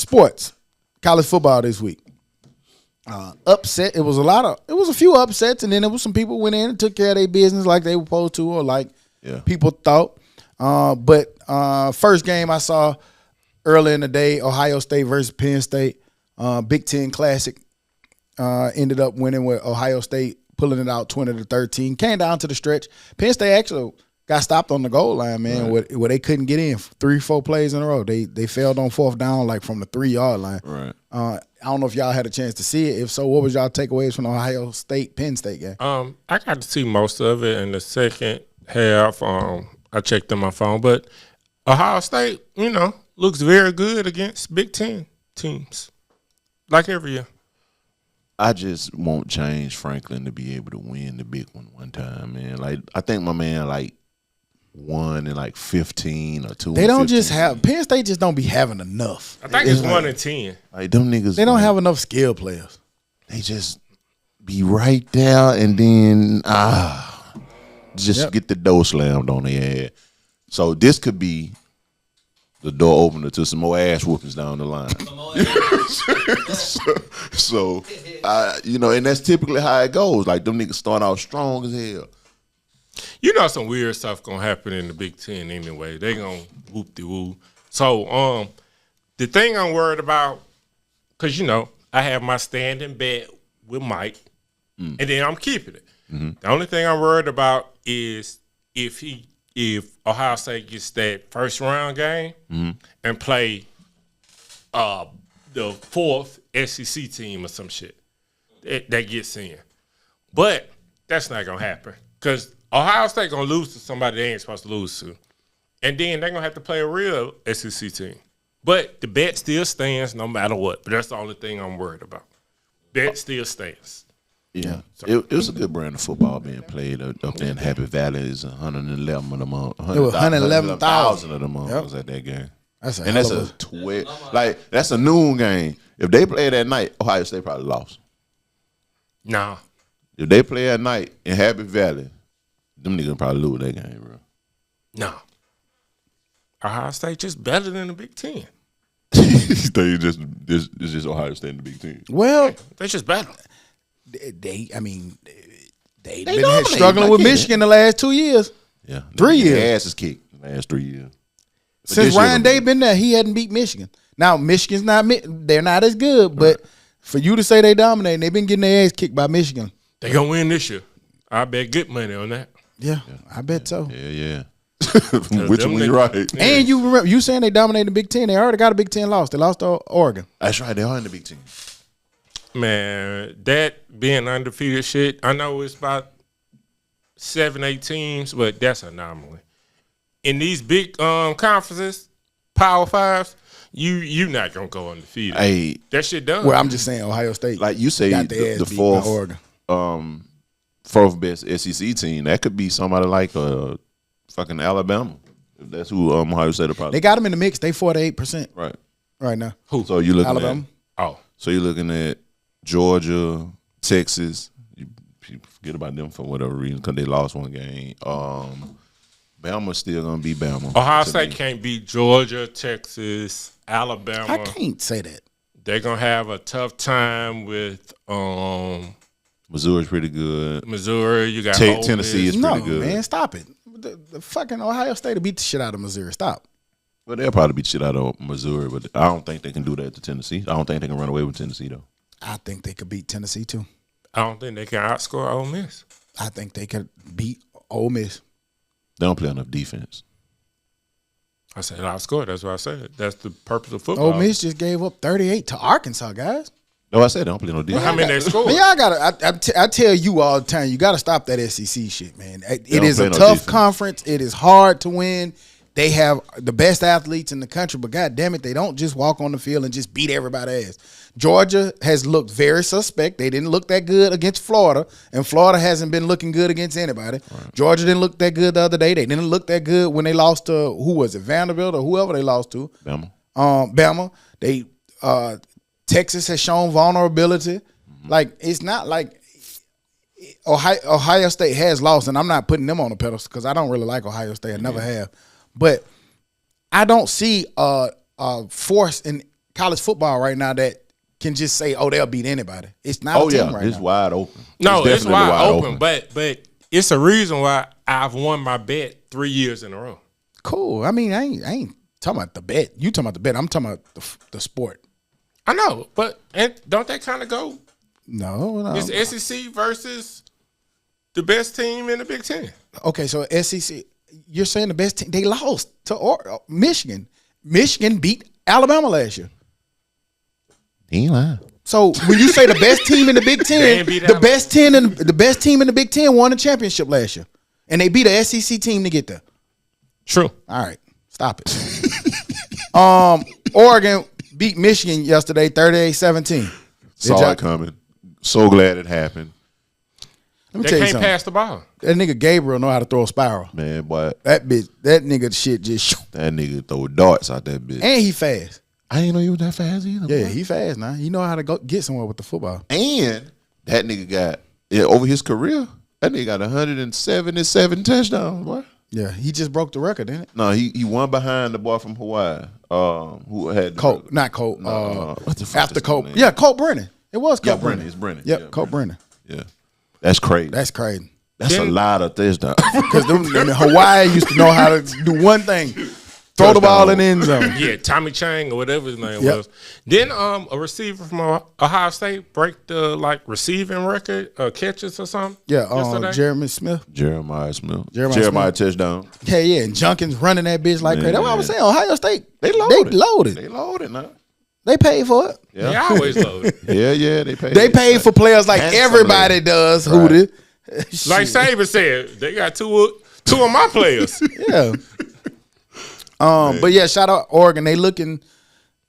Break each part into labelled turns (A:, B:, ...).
A: Sports, college football this week. Upset. It was a few upsets, and then there was some people went in and took care of their business like they were supposed to, or like people thought. But first game I saw early in the day, Ohio State versus Penn State, Big Ten Classic. Ended up winning with Ohio State pulling it out 20-13. Came down to the stretch. Penn State actually got stopped on the goal line, man, where they couldn't get in 3-4 plays in a row. They failed on fourth down like from the 3-yard line.
B: Right.
A: I don't know if y'all had a chance to see it. If so, what was y'all takeaways from the Ohio State Penn State game?
C: I got to see most of it in the second half. I checked on my phone, but Ohio State, looks very good against Big Ten teams, like every year.
B: I just want James Franklin to be able to win the big one time, man. Like I think my man won in 15 or 2.
A: They don't just have Penn State just don't be having enough.
C: I think it's 1 and 10.
B: Like them niggas,
A: they don't have enough skill players.
B: They just be right there and then just get the door slammed on their head. So this could be the door opener to some more ass whoopings down the line. so and that's typically how it goes. Like them niggas start out strong as hell.
C: Some weird stuff gonna happen in the Big Ten anyway. They gonna whoop-de-woo. So the thing I'm worried about, because I have my standing bet with Mike, and then I'm keeping it. Mm-hmm. The only thing I'm worried about is if Ohio State gets that first round game and play the fourth SEC team or some shit that gets in. But that's not going to happen because Ohio State going to lose to somebody they ain't supposed to lose to. And then they're going to have to play a real SEC team. But the bet still stands no matter what. But that's the only thing I'm worried about. Bet still stands.
B: Yeah, it was a good brand of football being played up there in Happy Valley. It's 111 of them. 111,000 of them was at that game. That's a 12. That's a noon game. If they play that night, Ohio State probably lost.
C: Nah.
B: If they play at night in Happy Valley, them niggas probably lose that game, bro.
C: No. Ohio State just better than the Big Ten.
B: They just Ohio State in the Big Ten.
A: Well,
C: they just better.
A: They've been struggling with Michigan the last 2 years.
B: Yeah.
A: 3 years.
B: Their ass is kicked the last 3 years. But
A: since Ryan Day been there, he hadn't beat Michigan. Now, Michigan's they're not as good, but for you to say they dominate, they've been getting their ass kicked by Michigan.
C: They going to win this year. I bet good money on that.
A: Yeah, I bet so.
B: Yeah. Which one you right.
A: Yeah. And you remember, you saying they dominated the Big Ten. They already got a Big Ten loss. They lost to Oregon.
B: That's right. They are in the Big Ten.
C: Man, that being undefeated shit, I know it's about 7-8 teams, but that's an anomaly. In these big conferences, Power Fives, you not gonna go undefeated.
B: Hey,
C: that shit done.
A: Well, I'm just saying Ohio State.
B: Like you say, the fourth best SEC team. That could be somebody like fucking Alabama. If that's who Ohio State probably.
A: They got them in the mix. They 48% right now.
B: Who? So you looking
A: Alabama?
B: So you're looking at Georgia, Texas. You forget about them for whatever reason because they lost one game. Bama's still gonna be Bama.
C: Ohio State can't beat Georgia, Texas, Alabama.
A: I can't say that.
C: They're gonna have a tough time with
B: Missouri's pretty good.
C: Missouri, you got
B: Tennessee is pretty good.
A: Man, stop it. The fucking Ohio State will beat the shit out of Missouri. Stop.
B: Well, they'll probably beat the shit out of Missouri, but I don't think they can do that to Tennessee. I don't think they can run away with Tennessee though.
A: I think they could beat Tennessee too.
C: I don't think they can outscore Ole Miss.
A: I think they could beat Ole Miss.
B: They don't play enough defense.
C: I said outscore. That's what I said. That's the purpose of football.
A: Ole Miss just gave up 38 to Arkansas, guys.
B: No, I said they don't play no defense.
C: How many they scored?
A: Y'all gotta. I tell you all the time, you gotta stop that SEC shit, man. It is a tough conference. It is hard to win. They have the best athletes in the country, but God damn it, they don't just walk on the field and just beat everybody's ass. Georgia has looked very suspect. They didn't look that good against Florida, and Florida hasn't been looking good against anybody. Right. Georgia didn't look that good the other day. They didn't look that good when they lost to, who was it, Vanderbilt or whoever they lost to.
B: Bama.
A: Bama. Texas has shown vulnerability. Mm-hmm. Like, it's not like Ohio State has lost, and I'm not putting them on the pedestal because I don't really like Ohio State. I never have. But I don't see force in college football right now that can just say, "Oh, they'll beat anybody." It's not a team right
B: it's
A: now.
B: Wide open.
C: No, it's wide open. But it's a reason why I've won my bet 3 years in a row.
A: Cool. I mean, I ain't talking about the bet. You talking about the bet. I'm talking about the sport.
C: I know, but don't they kind of go?
A: No.
C: It's SEC versus the best team in the Big Ten.
A: Okay, so SEC, you're saying the best team, they lost to Michigan. Michigan beat Alabama last year.
B: He ain't lying.
A: So when you say the best team in the Big Ten, the best team in the Big Ten won the championship last year, and they beat a SEC team to get there.
C: True.
A: All right, stop it. Oregon beat Michigan yesterday, 38-17.
B: Saw it coming. So glad it happened.
A: Let me tell you something.
C: They can't pass the ball.
A: That nigga Gabriel know how to throw a spiral.
B: Man, boy.
A: That nigga shit just.
B: That nigga throw darts out that bitch.
A: And he fast.
B: I didn't know he was that fast either.
A: Yeah,
B: boy.
A: he fast now. He know how to go get somewhere with the football.
B: And that nigga got over his career. That nigga got 177 touchdowns, boy.
A: Yeah, he just broke the record, didn't it?
B: No, he won behind the boy from Hawaii. Who had
A: Colt, not Colt.
B: what the fuck
A: After Colt, yeah, Colt Brennan. It was Colt Brennan.
B: It's Brennan.
A: Yep,
B: yeah,
A: Colt Brennan.
B: Yeah, that's crazy.
A: That's crazy.
B: That's a lot of touchdowns.
A: Because Hawaii used to know how to do one thing: throw the ball in the end zone.
C: Yeah, Tommy Chang or whatever his name was. Then a receiver from Ohio State break the receiving record, catches or something.
A: Yeah, Jeremiah Smith.
B: Jeremiah touchdown.
A: Yeah, and Junkins running that bitch like crazy. That's what I was saying. Ohio State, they loaded.
B: They loaded now.
A: They paid for it.
C: Yeah. They always loaded.
B: Yeah, they paid.
A: They paid for players like everybody does. Right. Who did?
C: Like Saban said, they got two of my players.
A: Yeah. But yeah, shout out Oregon. They looking.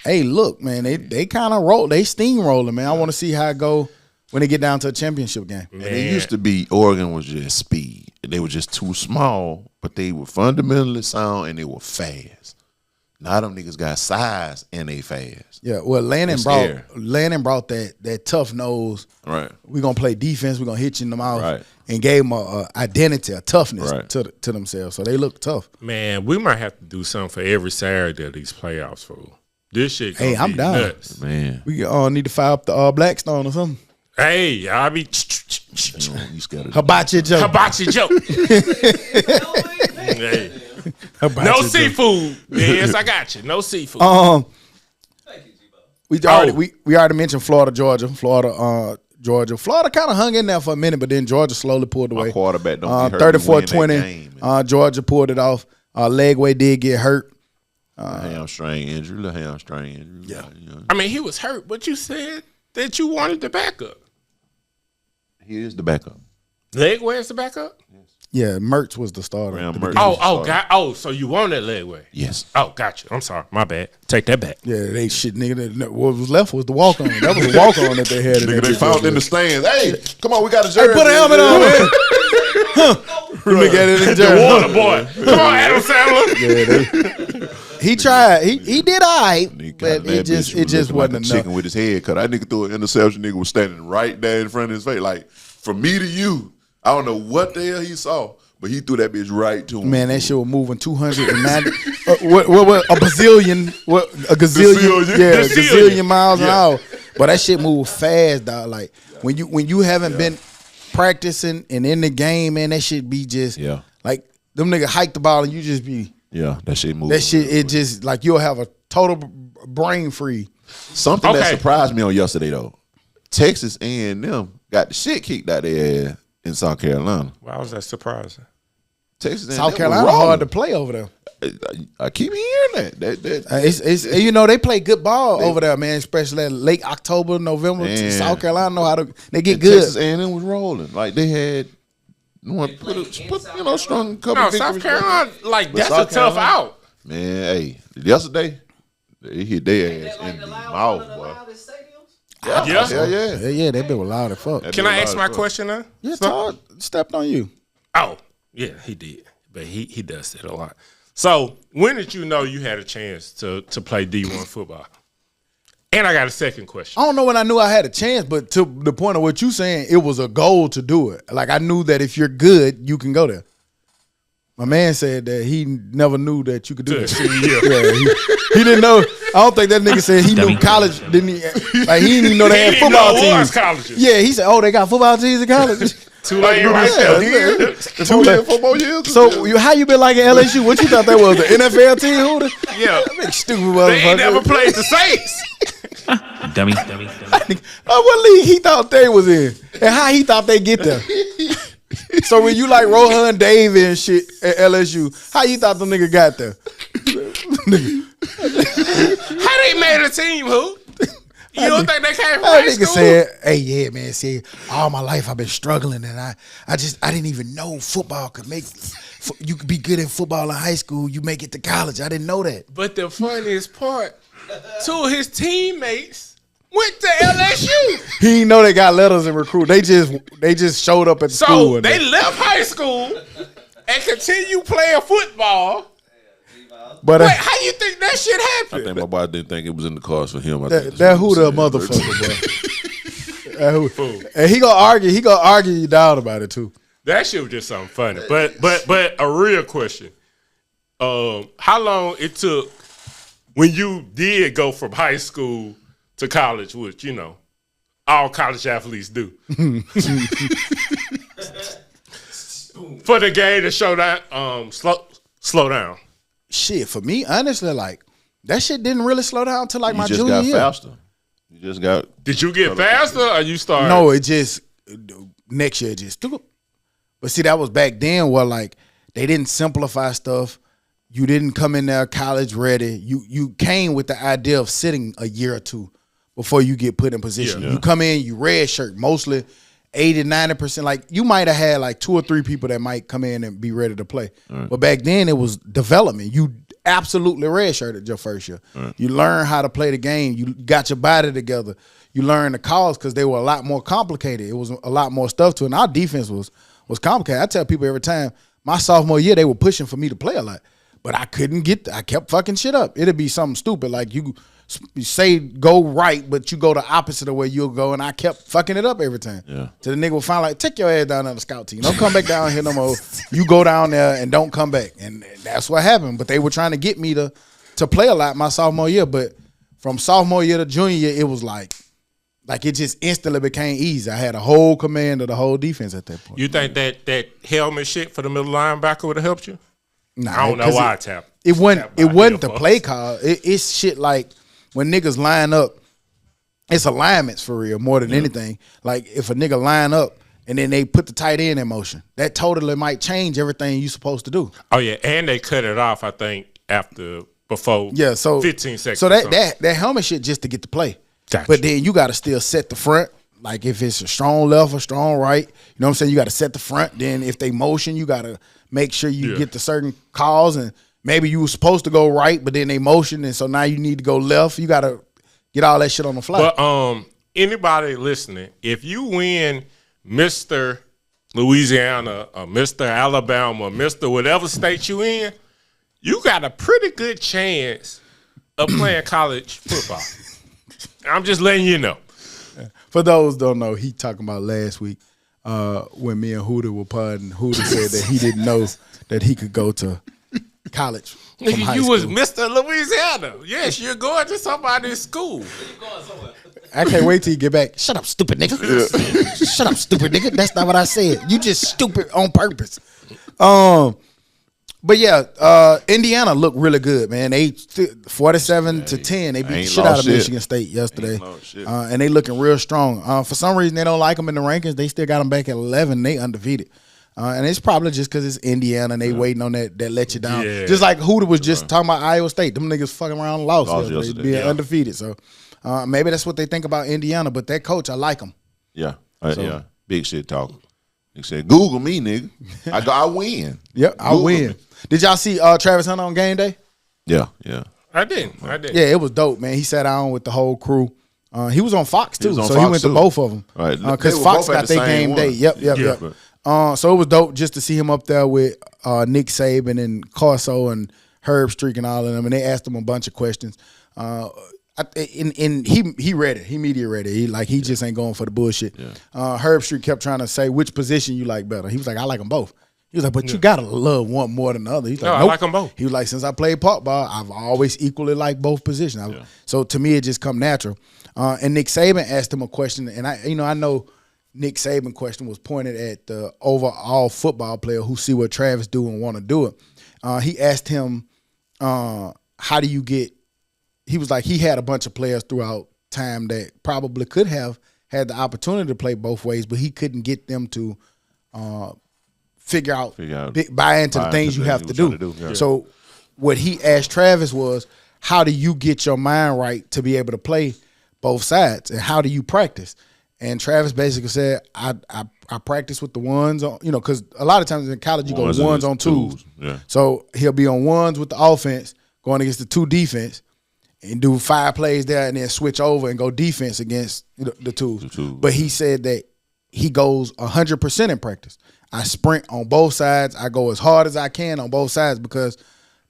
A: Hey, look, man. They kind of roll. They steamrolling, man. I want to see how it go when they get down to a championship game.
B: And it used to be Oregon was just speed. They were just too small, but they were fundamentally sound and they were fast. Now them niggas got size and they fast.
A: Yeah, well, Landon brought that tough nose.
B: Right.
A: We're gonna play defense. We're gonna hit you in the mouth.
B: Right.
A: And gave them a identity, a toughness to themselves. So they look tough.
C: Man, we might have to do something for every Saturday of these playoffs, fool. This shit gonna
A: I'm
C: be
A: down.
C: nuts.
A: Man. We need to fire up the Blackstone or something.
C: Hey, I'll be
A: Hibachi Joe.
C: Hey. No seafood. Yes, I got you. No seafood.
A: Thank you, we already mentioned Florida, Georgia. Georgia kind of hung in there for a minute, but then Georgia slowly pulled away.
B: My quarterback don't get hurt.
A: 34-20. Georgia pulled it off. Legway did get hurt.
B: Hamstring injury.
A: Yeah.
C: I mean, he was hurt, but you said that you wanted the backup.
B: He is the backup.
C: Legway's the backup?
A: Yeah, Mertz was the starter.
C: So you wanted Legway?
B: Yes.
C: Oh, gotcha. I'm sorry. My bad. Take that back.
A: Yeah, they shit, nigga. What was left was the walk on. That was the walk on that they had.
B: Nigga, they found in the stands. Hey, come on, we got a jersey.
A: Hey, put a helmet on, man. Look at it in
C: the water boy. Come on, Adam Sandler.
A: Yeah, he tried. He did all right, but it just wasn't enough.
B: Chicken with his head cut. That nigga threw an interception. Nigga was standing right there in front of his face. Like, from me to you, I don't know what the hell he saw, but he threw that bitch right to him.
A: Man, that shit was moving 290. What a bazillion? What a gazillion? Yeah, a gazillion miles an hour. But that shit moved fast, dog. Like when you haven't been practicing and in the game, man, that shit be just like them niggas hike the ball and you just be
B: that shit moving.
A: That shit it just like you'll have a total brain free.
B: Something that surprised me on yesterday though, Texas A&M got the shit kicked out their ass in South Carolina.
C: Why was that surprising?
B: Texas
A: South Carolina hard to play over there.
B: I keep hearing that.
A: It's they play good ball over there, man. Especially late October, November. Man. South Carolina know how to. They get good.
B: Texas A&M was rolling like they had. Strong couple.
C: No, South Carolina that's a tough out.
B: Man, hey, yesterday they hit their ass in the mouth, boy.
A: Yeah. They been loud as fuck.
C: Can I ask my question now?
A: Yeah, Todd stepped on you.
C: Oh, yeah, he did. But he does that a lot. So when did you know you had a chance to play D1 football? And I got a second question.
A: I don't know when I knew I had a chance, but to the point of what you saying, it was a goal to do it. Like I knew that if you're good, you can go there. My man said that he never knew that you could do that. He didn't know. I don't think that nigga said he knew college. Didn't he? Like he didn't even know they had football teams. Yeah, he said, "Oh, they got football teams in college."
C: Too late right there.
B: Too late for more years.
A: So how you been liking LSU? What you thought that was, the NFL team?
C: Yeah,
A: big stupid motherfucker.
C: They ain't never played the Saints.
D: Dummy.
A: What league he thought they was in, and how he thought they get there? So when you like Rohan Davey and shit at LSU, how you thought the nigga got there?
C: How they made a team, who? You don't think they came from high school?
A: Nigga said, "Hey, yeah, man. See, all my life I've been struggling, and I didn't even know football could make you could be good in football in high school. You make it to college. I didn't know that."
C: But the funniest part, two of his teammates went to LSU.
A: He didn't know they got letters in recruit. They just showed up at the school.
C: So they left high school and continue playing football. But wait, how you think that shit happened?
B: I think my boy didn't think it was in the cards for him.
A: That who the motherfucker, bro. And he gonna argue. He gonna argue you down about it too.
C: That shit was just something funny. But a real question. How long it took when you did go from high school to college, which all college athletes do, for the game to show that slow down?
A: Shit, for me, honestly, like that shit didn't really slow down until like my junior year.
B: You just got faster. You just got.
C: Did you get faster or you started?
A: No, it just next year it just took. But see, that was back then where like they didn't simplify stuff. You didn't come in there college ready. You came with the idea of sitting a year or two before you get put in position. Yeah. You come in, you red shirt, mostly 80-90%. Like you might have had like 2 or 3 people that might come in and be ready to play. Right. But back then it was development. You absolutely red shirted your first year. Right. You learn how to play the game. You got your body together. You learn the calls because they were a lot more complicated. It was a lot more stuff to it. And our defense was complicated. I tell people every time, my sophomore year, they were pushing for me to play a lot. But I couldn't I kept fucking shit up. It'd be something stupid like you say go right, but you go the opposite of where you'll go, and I kept fucking it up every time. Yeah. So the nigga would finally like, take your ass down on the scout team. Don't come back down here no more. You go down there and don't come back. And that's what happened. But they were trying to get me to play a lot my sophomore year. But from sophomore year to junior year, it was like it just instantly became easy. I had a whole command of the whole defense at that point.
C: You think that helmet shit for the middle linebacker would have helped you?
A: Nah,
C: I don't know why I tapped.
A: It wasn't the play call. It's shit like when niggas line up, it's alignments for real more than anything. Like if a nigga line up and then they put the tight end in motion, that totally might change everything you supposed to do.
C: Oh yeah, and they cut it off, I think, before 15 seconds.
A: So that helmet shit just to get the play.
C: Gotcha.
A: But then you got to still set the front. Like if it's a strong left or strong right, you know what I'm saying? You got to set the front. Then if they motion, you got to make sure you get the certain calls. And maybe you were supposed to go right, but then they motion, and so now you need to go left. You got to get all that shit on the fly.
C: But anybody listening, if you win Mr. Louisiana or Mr. Alabama or Mr. whatever state you in, you got a pretty good chance of playing college football. I'm just letting you know.
A: For those who don't know, he talking about last week when me and Hooter were podding. Hooter said that he didn't know that he could go to college from high school.
C: Was Mr. Louisiana. Yes, you're going to somebody's school.
A: I can't wait till you get back. Shut up, stupid nigga. Shut up, stupid nigga. That's not what I said. You just stupid on purpose. But yeah, Indiana looked really good, man. They 47-10. They beat the shit out of Michigan State yesterday, and they looking real strong. For some reason, they don't like them in the rankings. They still got them back at 11. They undefeated, and it's probably just because it's Indiana and they waiting on that let you down. Yeah. Just like Hooter was just talking about Iowa State. Them niggas fucking around and lost yesterday, being undefeated. So maybe that's what they think about Indiana. But that coach, I like him.
B: Yeah, yeah, big shit talk. He said, "Google me, nigga. I win."
A: Yep, I win. Did y'all see Travis Hunter on game day?
B: Yeah.
C: I did.
A: Yeah, it was dope, man. He sat down with the whole crew. He was on Fox too, so he went to both of them.
B: Right,
A: because Fox got their game day. Yep. So it was dope just to see him up there with Nick Saban and Corso and Herb Streak and all of them, and they asked him a bunch of questions. He ready. He media ready. He just ain't going for the bullshit. Yeah. Herb Streak kept trying to say which position you like better. He was like, I like them both. He was like, but you gotta love one more than the other. He's like,
C: I like them both.
A: He was like, since I played park ball, I've always equally liked both positions. So to me, it just come natural. And Nick Saban asked him a question, and I know Nick Saban question was pointed at the overall football player who see what Travis do and want to do it. He asked him, how do you get? He was like, he had a bunch of players throughout time that probably could have had the opportunity to play both ways, but he couldn't get them to figure out, buy into the things you have to do. Yeah. So what he asked Travis was, how do you get your mind right to be able to play both sides, and how do you practice? And Travis basically said, I practice with the ones on, because a lot of times in college you go ones on twos. Yeah. So he'll be on ones with the offense going against the two defense and do 5 plays there and then switch over and go defense against the twos. But he said that he goes 100% in practice. I sprint on both sides. I go as hard as I can on both sides because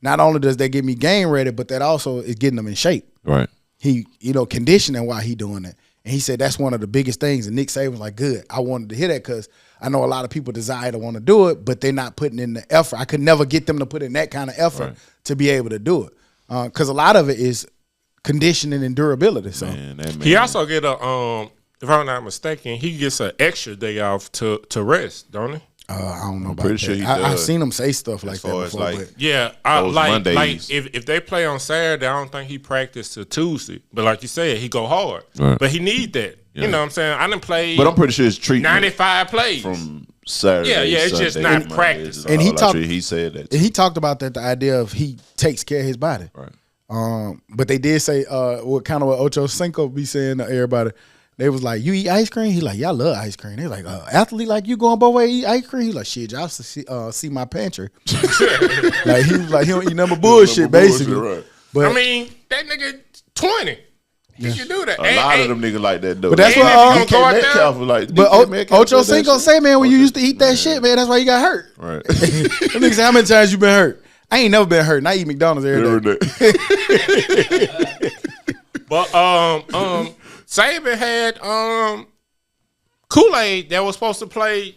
A: not only does that get me game ready, but that also is getting them in shape.
B: Right.
A: He, conditioning while he doing that. And he said that's one of the biggest things. And Nick Saban was like, good. I wanted to hear that because I know a lot of people desire to want to do it, but they're not putting in the effort. I could never get them to put in that kind of effort to be able to do it. Because a lot of it is conditioning and durability. So
C: he also get if I'm not mistaken, he gets an extra day off to rest, don't he?
A: I don't know.
B: I'm pretty sure he does.
A: I've seen him say stuff like that before.
C: Like if they play on Saturday, I don't think he practiced till Tuesday. But like you said, he go hard. Right. But he need that. Yeah. You know what I'm saying? I didn't play.
B: But I'm pretty sure it's treatment
C: 95 plays
B: from Saturday.
C: Yeah, it's
B: Sunday,
C: just not practice.
A: And
B: he said that.
A: And he talked about that, the idea of he takes care of his body.
B: Right.
A: But they did say what Ocho Cinco be saying to everybody. They was like, you eat ice cream? He like, yeah, I love ice cream. They like, athlete like you going both ways eat ice cream? He like, shit, y'all see my pantry. Like he was like, he don't eat number bullshit, basically.
B: Right.
C: But I mean, that nigga 20. He can do that.
B: A lot of them niggas like that though.
A: But that's what
B: careful, like.
A: But Ocho Cinco say, man, when you used to eat that shit, man, that's why you got hurt.
B: Right.
A: That nigga say, how many times you been hurt? I ain't never been hurt. And I eat McDonald's every day.
C: But Saban had Kool-Aid that was supposed to play,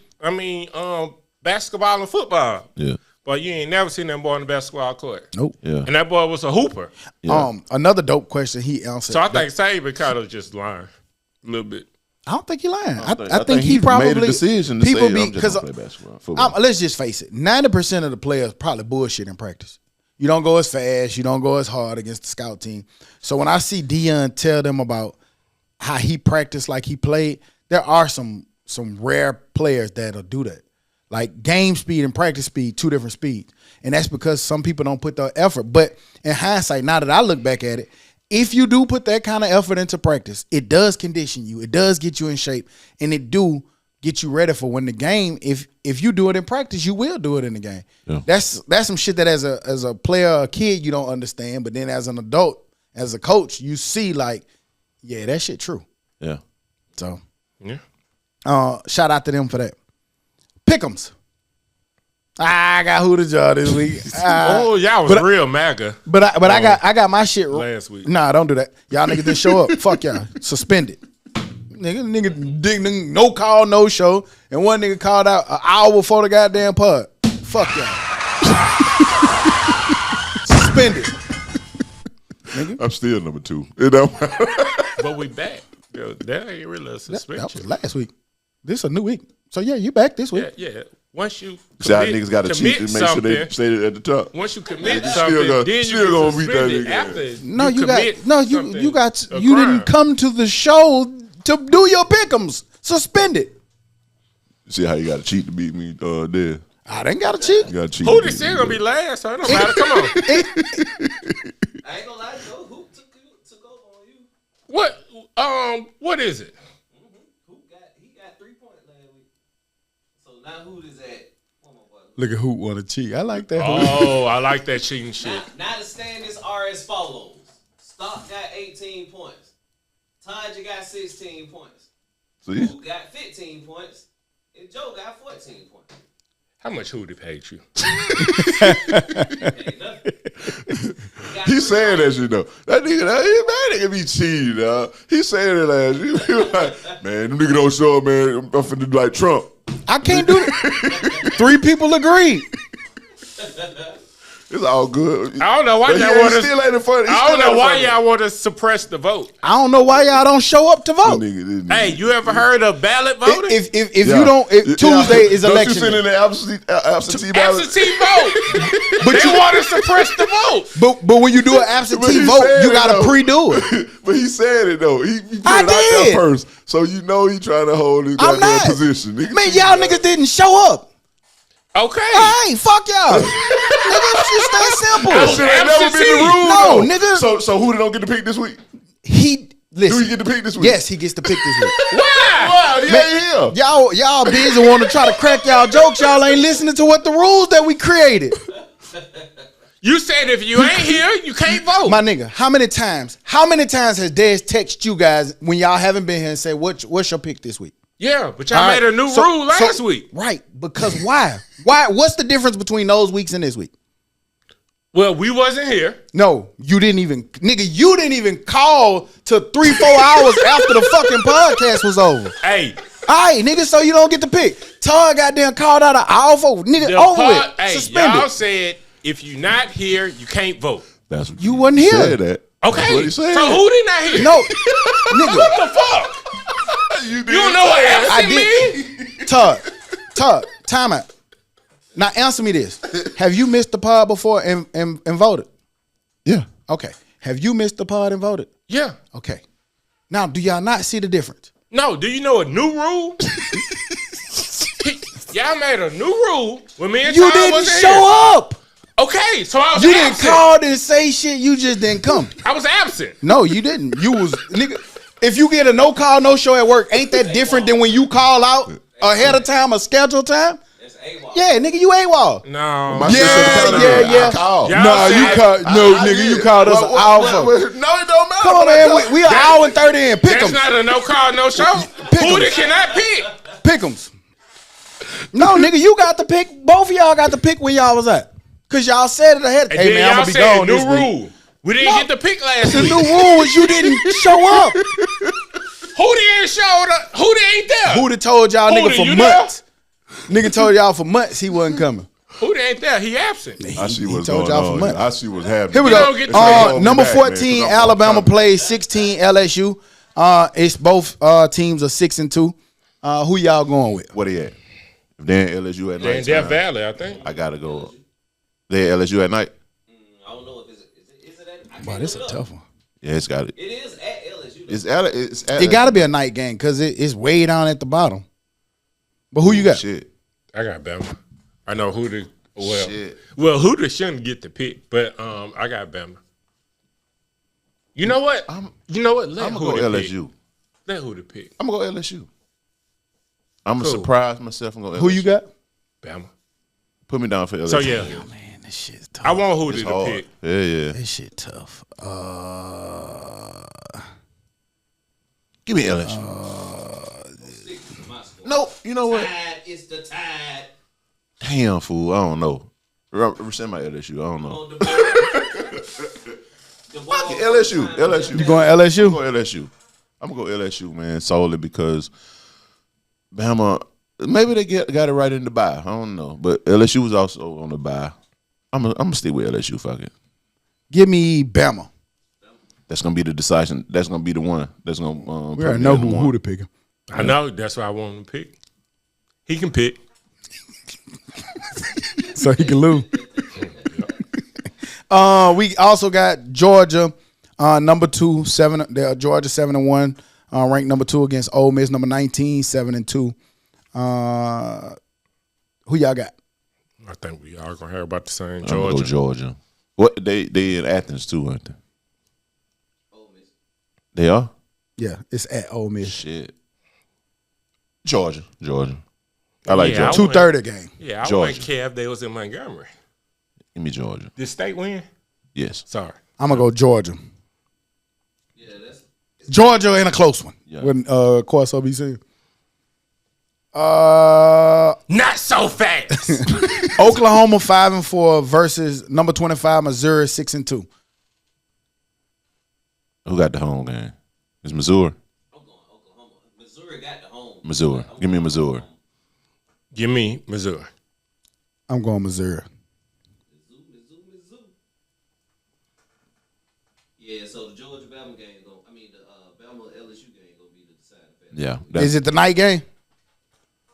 C: basketball and football.
B: Yeah.
C: But you ain't never seen that boy on the basketball court.
A: Nope.
B: Yeah.
C: And that boy was a hooper.
A: Yeah. Another dope question he answered.
C: So I think Saban kind of just lying a little bit.
A: I don't think he lying. I think he probably
B: made a decision to say, I'm just gonna play basketball.
A: Let's just face it. 90% of the players probably bullshit in practice. You don't go as fast. You don't go as hard against the scout team. So when I see Deion tell them about how he practiced like he played, there are some rare players that'll do that. Like game speed and practice speed, 2 different speeds. And that's because some people don't put the effort. But in hindsight, now that I look back at it, if you do put that kind of effort into practice, it does condition you. It does get you in shape. And it do get you ready for when the game, if you do it in practice, you will do it in the game. Yeah. That's some shit that as a player or a kid, you don't understand. But then as an adult, as a coach, you see like, yeah, that shit true.
B: Yeah.
A: So,
C: yeah.
A: Shout out to them for that. Pick'ems. I got who the job this week.
C: Y'all was real MAGA.
A: But I got my shit
C: last week.
A: Nah, don't do that. Y'all niggas didn't show up. Fuck y'all. Suspended. Nigga, no call, no show. And one nigga called out an hour before the goddamn pod. Fuck y'all. Suspended. Nigga.
B: I'm still number 2. It don't matter.
C: But we back. Yo, that ain't really a suspension.
A: That was last week. This is a new week. So yeah, you back this week.
C: Yeah. Once you
B: niggas got to cheat to make sure they stay at the top.
C: Once you commit something, then you gonna beat that nigga. After
A: you didn't come to the show to do your pick'ems. Suspended.
B: See how you got to cheat to beat me there.
A: I didn't got to cheat.
B: You got to cheat.
C: Who this is gonna be last? So it don't matter. Come on.
D: I ain't gonna lie, Joe. Who took over on you?
C: What is it?
D: He got 3 points last week. So now Hoot is at.
A: Look at Hoot want to cheat. I like that.
C: Oh, I like that cheating shit.
D: Now the standings are as follows: Stock got 18 points, Taja got 16 points,
B: See?
D: Hoot got 15 points, and Joe got 14 points.
C: How much Hootie paid you?
B: He saying that shit though. That nigga be cheating, dog. He saying it last year. He was like, man, them nigga don't show up, man. I'm finna do like Trump.
A: I can't do it. 3 people agreed.
B: It's all good.
C: I don't know why y'all want to.
B: Still ain't funny.
C: I don't know why y'all want to suppress the vote.
A: I don't know why y'all don't show up to vote.
B: This nigga.
C: Hey, you ever heard of ballot voting?
A: If you don't, Tuesday is election.
B: Don't you send in the absentee ballot?
C: Absentee vote. But you want to suppress the vote.
A: But when you do an absentee vote, you got to pre-do it.
B: But he said it though. He put it
A: I
B: out there
A: did.
B: first, so you know he trying to hold his
A: I'm
B: goddamn
A: not.
B: position.
A: Man, y'all niggas didn't show up.
C: Okay.
A: Hey, fuck y'all. Nigga, it's just that simple.
B: That shit ain't never been the rule.
A: No,
B: though.
A: nigga.
B: So who don't get to pick this week?
A: Listen.
B: Do he get to pick this week?
A: Yes, he gets to pick this week.
B: Why? He ain't here.
A: Y'all busy want to try to crack y'all jokes. Y'all ain't listening to what the rules that we created.
C: You said if you ain't here, you can't vote.
A: My nigga, how many times has Dez texted you guys when y'all haven't been here and say, what's your pick this week?
C: Yeah, but y'all made a new rule last week.
A: Right, because why? What's the difference between those weeks and this week?
C: Well, we wasn't here.
A: No, you didn't even call to 3-4 hours after the fucking podcast was over.
C: Hey.
A: All right, nigga, so you don't get to pick. Todd goddamn called out an hour for nigga over with.
C: Hey,
A: suspended.
C: y'all said if you're not here, you can't vote.
B: That's what
A: You wasn't here.
B: Said that.
C: Okay.
B: That's what he said.
C: So who did not hear?
A: No, nigga.
C: What the fuck? You don't know what absent mean?
A: Todd, time out. Now answer me this. Have you missed the pod before and voted?
B: Yeah.
A: Okay. Have you missed the pod and voted?
C: Yeah.
A: Okay. Now, do y'all not see the difference?
C: No, do you know a new rule? Y'all made a new rule when me and
A: You
C: Todd
A: didn't
C: wasn't
A: show
C: here.
A: up.
C: Okay, so I was
A: You
C: absent.
A: didn't call, didn't say shit. You just didn't come.
C: I was absent.
A: No, you didn't. You was nigga. If you get a no call, no show at work, ain't that different than when you call out ahead of time or schedule time?
D: That's AWOL.
A: Yeah, nigga, you AWOL.
C: No.
B: My sister called me.
A: Yeah.
B: I called.
C: Y'all
A: No,
C: said-
A: you called. No, nigga, you called us an hour.
B: No, it don't matter.
A: Come on, man. We an hour and 30 in. Pick
C: That's
A: 'em.
C: not a no call, no show.
A: Pick
C: Who
A: 'em.
C: they cannot pick?
A: Pick 'ems. No, nigga, you got to pick. Both of y'all got to pick where y'all was at. Because y'all said it ahead.
C: And
A: Hey,
C: then
A: man, I'm
C: y'all
A: going to be
C: said
A: gone
C: new
A: this week.
C: rule. We didn't get the pick last
A: The
C: week.
A: new rule was you didn't show up.
C: Who didn't show up? Who they ain't there?
A: Who done told y'all nigga
C: Hootie,
A: for
C: you
A: months? Nigga told y'all for months he wasn't coming.
C: Who they ain't there? He absent.
B: I see what's
A: told
B: going
A: y'all for
B: on.
A: months.
B: I see what's happening.
A: Here we
C: You
A: go.
C: don't get to
A: Number
B: back, man,
A: 14,
B: 'cause
A: Alabama
B: I'm
A: plays 16, LSU. It's both teams are 6-2. Who y'all going with?
B: What they at? If they in LSU at
C: They in
B: night,
C: Death Valley, I think.
B: I gotta go. They at LSU at night.
D: I don't know if is it at. I can't
A: Boy, this
D: look
A: a
D: it up.
A: tough one.
B: Yeah, it's got it.
D: It is at LSU.
B: It's at
A: It got to be a night game because it's way down at the bottom. But who you got?
B: Shit.
C: I got Bama. I know who the
B: Shit.
C: who the shouldn't get the pick, but I got Bama. You know what? Let
B: I'm
C: who
B: gonna go
C: the
B: LSU.
C: pick. Let who the pick.
B: I'm gonna go LSU. I'm gonna
C: Cool.
B: surprise myself and go LSU.
A: Who you got?
C: Bama.
B: Put me down for LSU.
C: So yeah,
A: Man, this shit's tough.
C: I want who
B: It's
C: to
B: hard.
C: pick.
B: Yeah.
A: This shit tough.
B: Give me LSU. Nope. You know what?
D: Tide is the tide.
B: Damn, fool. I don't know. Resend my LSU. I don't know.
D: On the board. The ball
B: LSU.
A: You going LSU?
B: I'm going LSU. I'm gonna go LSU, man, solely because Bama. Maybe they got it right in the bye. I don't know, but LSU was also on the bye. I'm gonna stick with LSU. Fuck it.
A: Give me Bama.
B: That's gonna be the decision. That's gonna be the one. That's gonna.
A: We already know who to pick.
C: I know. That's why I want him to pick. He can pick.
A: So he can lose. We also got Georgia, number 2, 7. Georgia 7-1, ranked number 2 against Ole Miss, number 19, 7-2. Who y'all got?
C: I think we are gonna hear about the same
B: I'm gonna go
C: Georgia.
B: Georgia. What they in Athens too, aren't they? They are.
A: Yeah, it's at Ole Miss.
B: Shit. Georgia. I like
C: Yeah,
B: Georgia.
A: 2:30 game.
C: Yeah, I
B: Georgia.
C: wouldn't care if they was in Montgomery.
B: Give me Georgia.
C: Did State win?
B: Yes.
C: Sorry.
A: I'm gonna go Georgia.
D: Yeah, that's
A: Georgia in a close one.
B: Yeah.
A: With Corso BC. Uh,
C: Not so fast.
A: Oklahoma 5-4 versus number 25 Missouri 6-2.
B: Who got the home game? It's Missouri.
D: I'm going Oklahoma. Missouri got the home.
B: Missouri. Give me Missouri.
C: Give me Missouri.
A: I'm going Missouri.
D: Mizzou. Yeah, so the Georgia-Bama game the Bama-LSU game gonna be the deciding factor.
B: Yeah.
A: Is it the night game?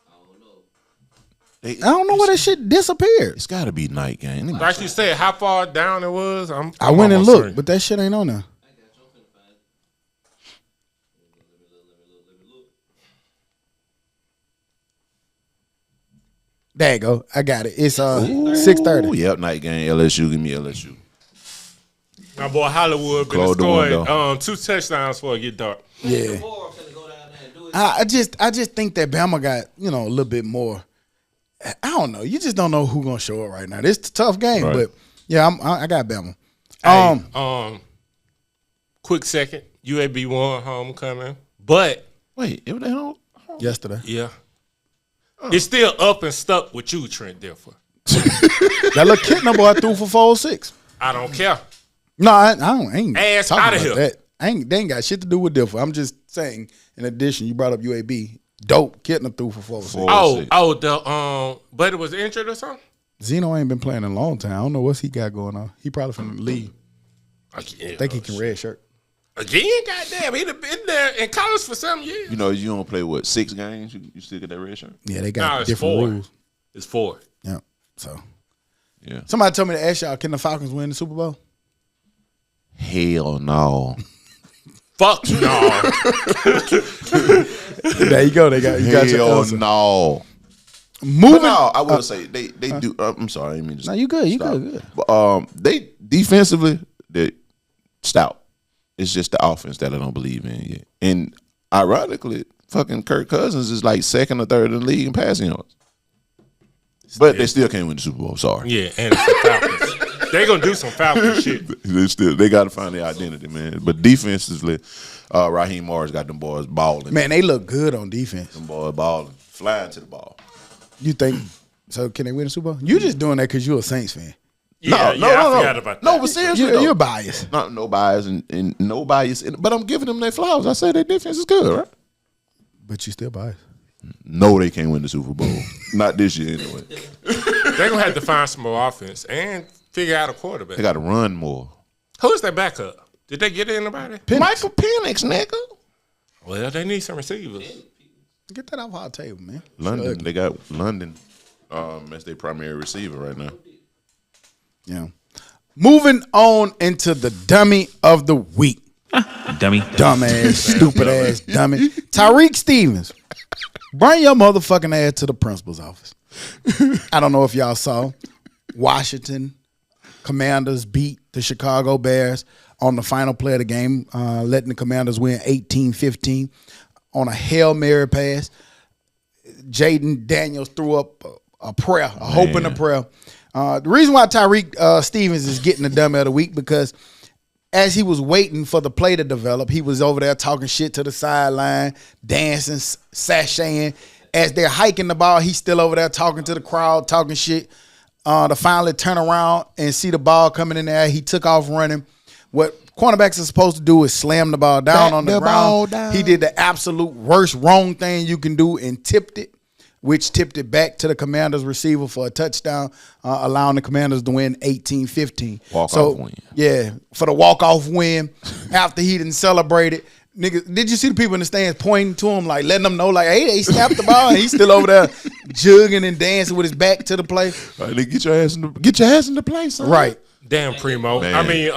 D: I don't know.
A: I don't know where that shit disappeared.
B: It's got to be night game.
C: Like you said, how far down it was.
A: I went and looked, but that shit ain't on there.
D: I got you. I'm finna find it. Let me look.
A: There you go. I got it. It's 6:30.
B: Yep, night game. LSU. Give me LSU.
C: My boy Hollywood been scored 2 touchdowns before it get dark.
A: Yeah. I just think that Bama got, a little bit more. I don't know. You just don't know who's gonna show up right now. This is a tough game, but yeah, I got Bama.
C: Quick second, UAB won homecoming, but
B: wait, it was at home
A: yesterday.
C: Yeah, it's still up and stuck with you, Trent. Therefore,
A: that little kid number I threw for 4-6.
C: I don't care.
A: No, I ain't
C: ass
A: talking
C: out of
A: about
C: here.
A: That. They ain't got shit to do with Differ. I'm just saying. In addition, you brought up UAB. Dope Kittner threw for 4-6.
C: But it was injured or something?
A: Zeno ain't been playing in a long time. I don't know what's he got going on. He probably from the league. I think he can red shirt.
C: Again, goddamn. He'd have been there in college for some years.
B: You don't play, 6 games? You still get that red shirt?
A: Yeah, they got different rules.
C: It's 4.
A: Yeah, so.
B: Yeah.
A: Somebody told me to ask y'all, can the Falcons win the Super Bowl?
B: Hell no.
C: Fuck no.
A: There you go. You got your answer.
B: No.
A: Moving.
B: No, I will say they do. I'm sorry, I didn't mean to.
A: No, you good.
B: Stop.
A: You good.
B: But they defensively they stout. It's just the offense that I don't believe in yet. And ironically, fucking Kirk Cousins is like second or third in the league in passing yards. But they still can't win the Super Bowl. Sorry.
C: Yeah, and it's the Falcons. They gonna do some Falcon shit.
B: They got to find their identity, man. But defensively, Raheem Morris got them boys balling.
A: Man, they look good on defense.
B: Them boys balling, flying to the ball.
A: You think so? Can they win the Super Bowl? You just doing that because you're a Saints fan.
C: No, I forgot about that.
B: No, but seriously,
A: you're biased.
B: No bias and no bias. But I'm giving them their flowers. I say their defense is good, right?
A: But you still biased.
B: No, they can't win the Super Bowl. Not this year, anyway.
C: They're gonna have to find some more offense and figure out a quarterback.
B: They got to run more.
C: Who's their backup? Did they get anybody?
B: Michael Penix, nigga.
C: Well, they need some receivers.
A: Get that off our table, man.
B: London, they got London as their primary receiver right now.
A: Yeah. Moving on into the dummy of the week.
E: Dummy.
A: Dumbass, stupid ass dummy. Tyreek Stevens. Bring your motherfucking ass to the principal's office. I don't know if y'all saw. Washington Commanders beat the Chicago Bears on the final play of the game, letting the Commanders win 18-15 on a Hail Mary pass. Jaden Daniels threw up a prayer, a hope and a prayer. The reason why Tyreek Stevens is getting the dummy of the week because as he was waiting for the play to develop, he was over there talking shit to the sideline, dancing, sashaying. As they're hiking the ball, he's still over there talking to the crowd, talking shit. To finally turn around and see the ball coming in there, he took off running. What cornerbacks are supposed to do is slam the ball down on the ground. He did the absolute worst wrong thing you can do and tipped it, which tipped it back to the Commanders receiver for a touchdown, allowing the Commanders to win 18-15.
B: Walk-off win.
A: Yeah, for the walk-off win after he didn't celebrate it. Nigga, did you see the people in the stands pointing to him, like letting them know, like, hey, they snapped the ball, and he's still over there jugging and dancing with his back to the play.
B: Right, get your ass in the play, son.
A: Right.
C: Damn, Primo.
B: Man.
C: I mean,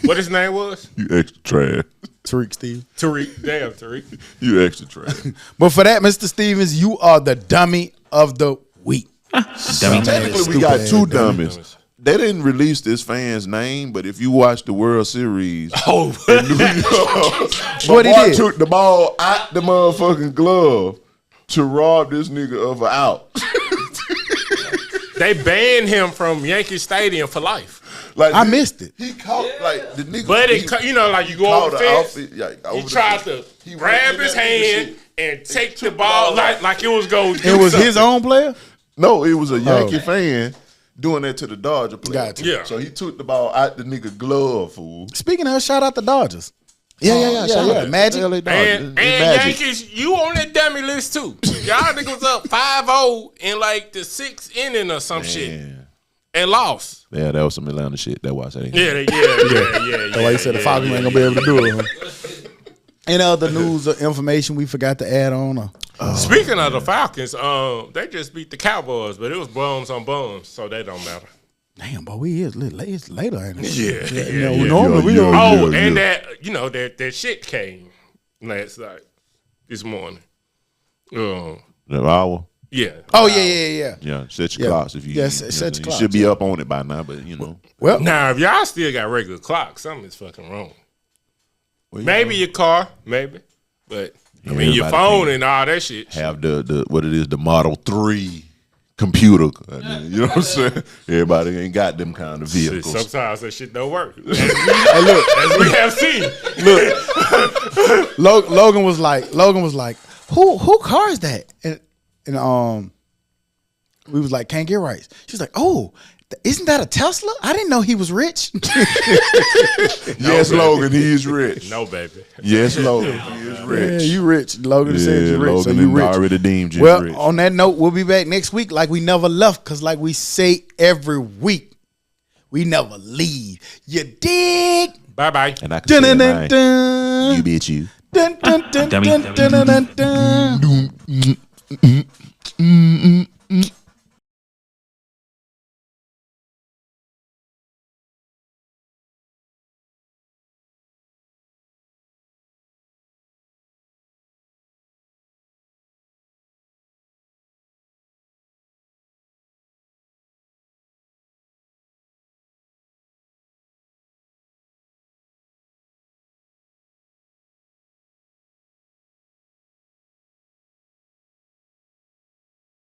C: what his name was?
B: You extra trash.
A: Tariq Stevens.
C: Tariq. Damn, Tariq.
B: You extra trash.
A: But for that, Mr. Stevens, you are the dummy of the week.
E: Dummy.
B: Technically, we got two dummies. They didn't release this fan's name, but if you watch the World Series, in New York,
A: what he did?
B: Took the ball out the motherfucking glove to rob this nigga of an out.
C: They banned him from Yankee Stadium for life.
B: Like
A: I missed it.
B: He caught like the nigga,
C: But like you go over the fence. He tried to grab his hand and take the ball like it was going.
A: It was his own player?
B: No, it was a Yankee fan doing that to the Dodger player.
A: Gotcha.
C: Yeah.
B: So he took the ball out the nigga glove, fool.
A: Speaking of, shout out the Dodgers. Yeah. Magic.
C: And Yankees, you on that dummy list too. Y'all niggas was up 5-0 in like the 6th inning or some shit. And lost.
B: Yeah, that was some Atlanta shit. That's why I said
C: Yeah.
A: That's why you said the Falcons ain't gonna be able to do it. Huh? Any other news or information we forgot to add on?
C: Speaking of the Falcons, they just beat the Cowboys, but it was bums on bums, so that don't matter.
A: Damn, but it's later, ain't it?
C: Yeah.
A: Normally we don't.
C: And that shit came last night, this morning.
B: The hour.
C: Yeah.
A: Oh yeah.
B: Yeah, set your clocks if you.
A: Yes, set your
B: you
A: clocks.
B: should be up on it by now, but you know.
A: Well,
C: now if y'all still got regular clocks, something's fucking wrong. Well, maybe your car, maybe, but I mean your phone and all that shit.
B: Have the what it is, the Model 3 computer. You know what I'm saying? Everybody ain't got them kind of vehicles.
C: Shit, sometimes that shit don't work. As we have seen.
A: Look, Logan was like, who car is that? And we was like, can't get right. She was like, oh, isn't that a Tesla? I didn't know he was rich.
B: Yes, Logan, he is rich.
C: No, baby.
B: Yes, Logan, he is rich.
A: Yeah, you rich. Logan said you're rich,
B: Logan
A: so you rich.
B: already deemed you
A: well,
B: rich.
A: On that note, we'll be back next week like we never left, because like we say every week, we never leave. You dig?
C: Bye-bye.
B: And I can say mine. You bitch you.
A: Dun, dun, dun, dun, dun, dun, dun, dun.